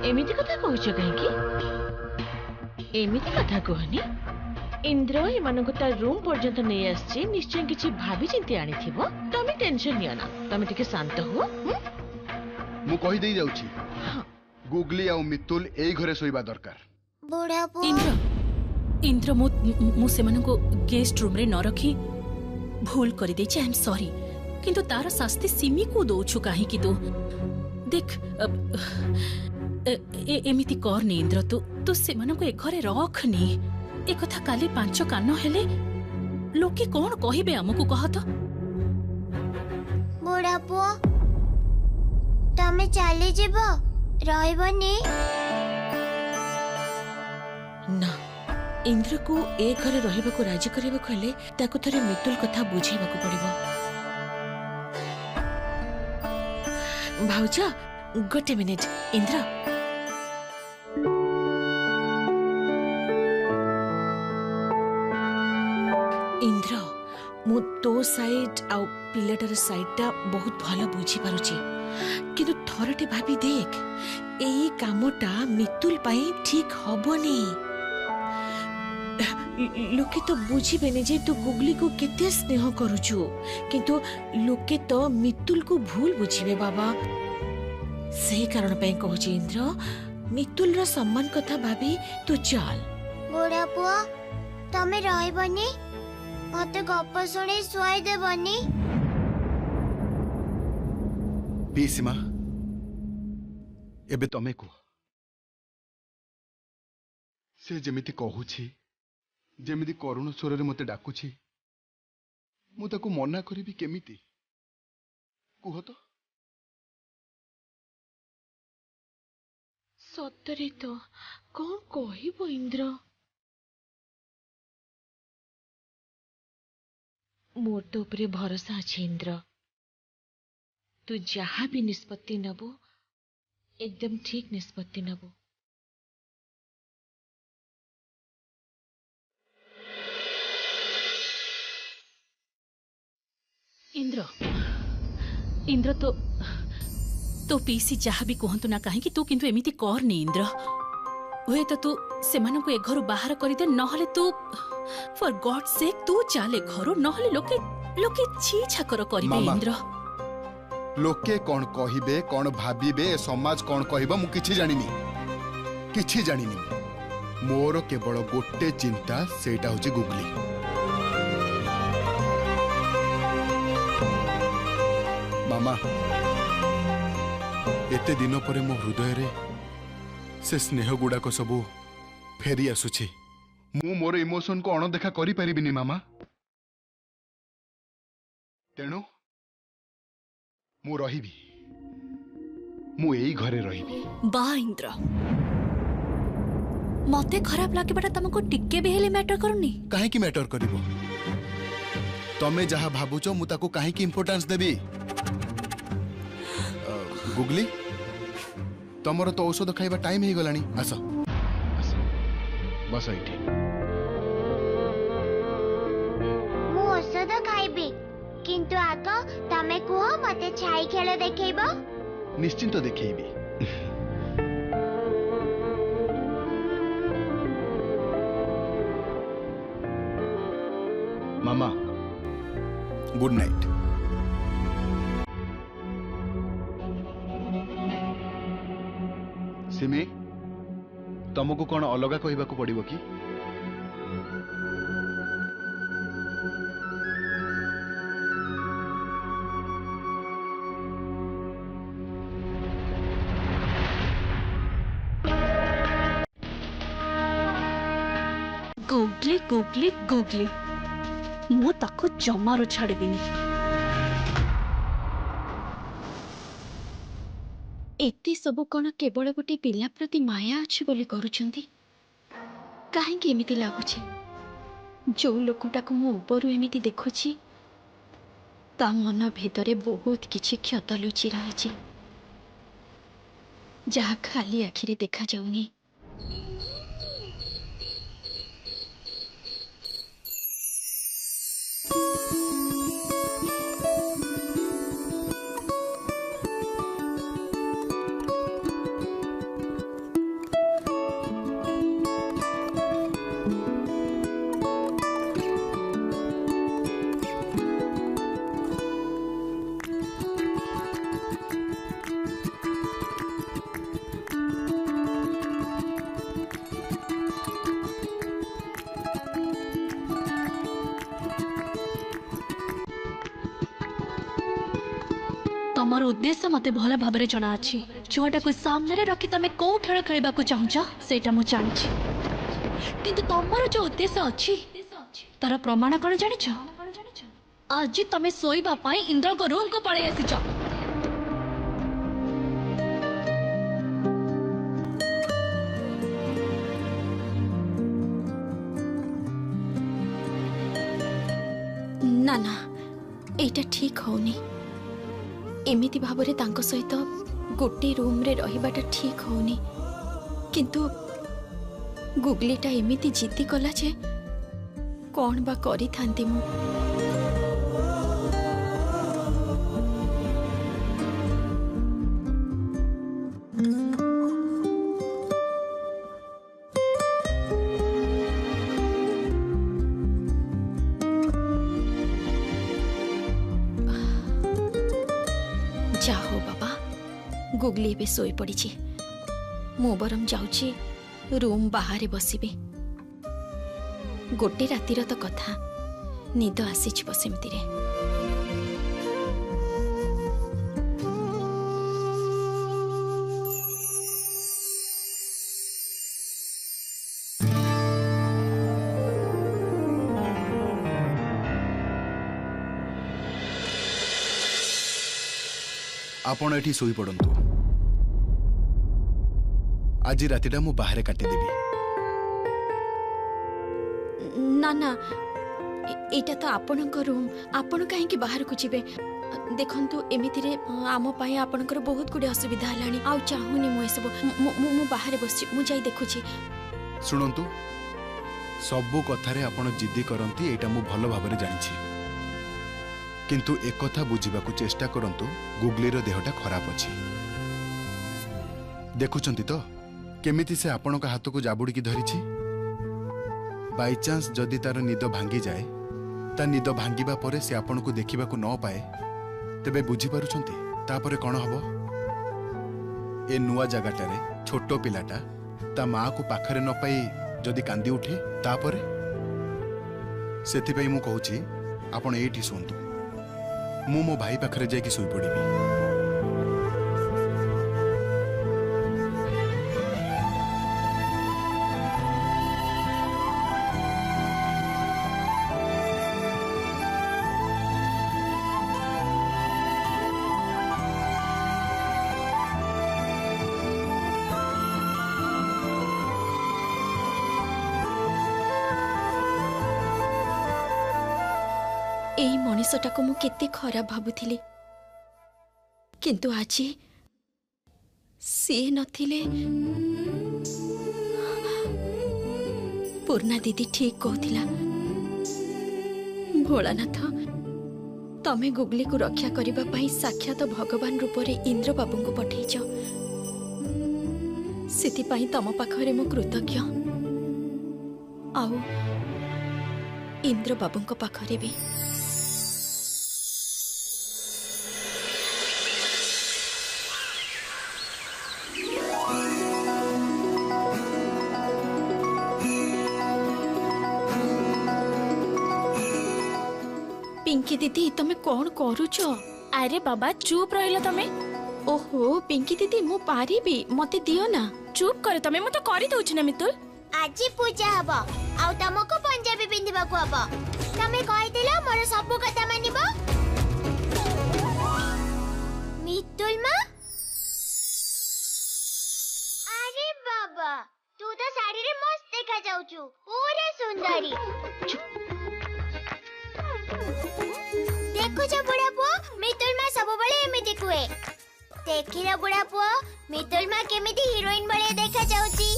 एमिति कथा कहूछ कहीं एमिति कथा कहनी इंद्र एमानक तार रूम पर्यंत नहीं आसी निश्चय किछि भाभी चिंती आनी थिबो तमे टेंशन नियो ना तमे टिके शांत हो मु कहि देई जाउछि गुगली आ मितुल एई घरे सोइबा दरकार बुढ़ा इंद्र इंद्र मु सेमानको गेस्ट रूम रे न रखी भूल कर दे आई एम सॉरी किंतु तार शास्ति सिमी को दोछु काहे कि तू देख एमिति कर नी इंद्र तू सेमानको ए घरे रखनी ए कथा काली पांच कान हेले लोके कौन कहिबे हमकु कह तो बुढ़ा पुओ तमे चली जीवो रहबनी ना इंद्र को ए घरे रहिबा को राजी करबा कहले ताको थरे मितुल कथा बुझेबा को पड़िबो भाऊजा गोटे मिनिट इंद्र इंद्र मु तो साइड आ पिलाटार साइडटा बहुत भलो बुझी पारुची किंतु थरटे भाभी देख एई कामटा मितुल पाई ठीक हबनी लोके तो बुझीबेनी जे तू गुगली को केते स्नेह करूछु किंतु लोके तो मितुल को भूल बुझीबे बाबा सही कारण पे कहूची इंद्र मितुल रा सम्मान कथा भाभी तू चल बुढ़ा पुओ तमे रहबनी मते गप सुनी सुआई देबनी पीसीमा एबे तमे को से जेमिति कहूची जेमिति करुण स्वर रे मते डाकुची मु ताको मना करिबी केमिति कुह तो सतरे तो कौन कहिबो इंद्र मोर तो उपरे भरोसा अछि इंद्र तू जहाँ भी निष्पत्ति नबो एकदम ठीक निष्पत्ति नबो इंद्र इंद्र तो पीसी जहाँ भी कहतु ना कहीं तू किंतु एमिति कर नी इंद्र हुए तो तू सेमानन को ए घर बाहर कर दे नहले तू फॉर गॉड सेक तू चले घर नहले लोके लोके छी छाकर करिबे इंद्र लोके कौन कहिबे कौन भाबिबे समाज कौन कहबो मु किछि जानिनी मोर केवल गोटे चिंता सेटा होची गुगली मामा एते दिन पर मो हृदय रे से स्नेह गुड़ाक सबू फेरी आसुछि मु मोर इमोशन को अणदेखा करि परिबिनी मामा तेणु मु रहिबी मु एई घरे रहिबी बा इंद्र मते खराब लागे बटा तुमको टिके भी हेले मैटर करनी काहे की मैटर करिवो तमे जहा भाबुचो मु ताको काहे की इंपोर्टेंस देबी गुगली तमरो तो औषध खाइबा टाइम ही गलानी आस बस एठी मु औषध खाइबी किंतु आग तमे कुह मते छाई खेल देखैबो निश्चिंत देखैबी मामा गुड नाइट सिमी तुमको कौन अलगा कहबा को पड़िबो की गुगली गुगली गुगली मु ताको जमारो छाड़बिनी एते सब कौन केवल गोटे पिला प्रति माया अच्छी बोली करुछंती कहीं एमिति लगुଛି जो लोकटाको मु ऊपर एमिति देखुछि ता मन भितरे बहुत किछि क्षत लुचि रहिछि जहा खाली आखिरे देखा जाउनी तुमर उद्देश्य मते भल भाव में जना अछि छुआटा को सामने रखी तमे को खेल खेलबा को चाहछ सेटा मु जानिछि किंतु तमर जो उद्देश्य अछि तार प्रमाण कोन जानिछ आज तमे सोईबा पाई इंद्र को रूम को पळे आसिछ ना ना एटा ठीक होनी एमिति भाबरे तांको सहित गोटे रूम रे रहिबाटा ठीक होनी किंतु गुगलीटा एमिति जिद्दी कला जे कौन बा करी थांती मु जाहो बाबा गुगली बे सोई पड़ी मु बरम जाऊची रूम बाहर बसबी गोटे रातिर तो कथा निद आसीछ सेमती रे आपण एठी सोई पड़ंतु आज रातिटा मु बाहर काटी देबी ना ना एटा तो आपणक रूम आपण काहे कि बाहर को जिबे देखंतु एमिति रे आम पाए आपणकर बहुत गुडे असुविधा हलानी आ चाहुनी मु एसब मु बाहर बसछि मु जाई देखुछि सुनंतु सबु कथारे आपण जिद्दी करंती एटा मु भलो भाबरे जानिछि किंतु एक कथा बुझिबाकू चेष्टा करंतु गुगलीर देहटा खराब अछि देखुचंती तो केमिति से आपण का हाथ को जाबुड़ी की धरिछि बाय चांस जदि तार निद भांगी जाए ता निद भांगीबा परे से आपण को देखिबाकू न पाए तेबे बुझी पारुछंती तापरे कोन हबो ए नुआ जगाटारे छोटो पिलाटा ता माँ को पाखरे न पाई जदि कांदी उठे तापरे सेति पई मु कहूछि आपण एठी सुनतु मु मो भाई पाखरे जाई कि सोई पड़िबी एई मनीषटा को मु केते खराब भाबुथिली किंतु आज सी नथिले पूर्णा दीदी ठीक कहथिला भोलानाथ तमे गुगली को रक्षा करिबा पई साक्षात भगवान रूप रे इंद्र बाबू को पठेइछ सेति पई तम पाखरे मु कृतज्ञ आउ इंद्र बाबू को पाखरे भी पिंकी दीदी तमे कौन करूच अरे बाबा चुप रहिला तमे ओहो पिंकी दीदी मु पारिबी मते दियो ना चुप करे तमे मु तो करि दउछि ना मितुल आज पूजा हब आउ तुमको पंजाबी पिंधिबा को हब तमे कहिदिला मोर सब कथा मानिबो मितुल मा अरे बाबा तू तो साड़ी रे मस्त देखा जाउछु पूरा सुंदरी देखो जा बुढ़ा पुआ मितुल मा सब बळे एमिति कुए देखिला बुढ़ा पुआ मितुल मा केमिति हीरोइन बळे देखा जाउची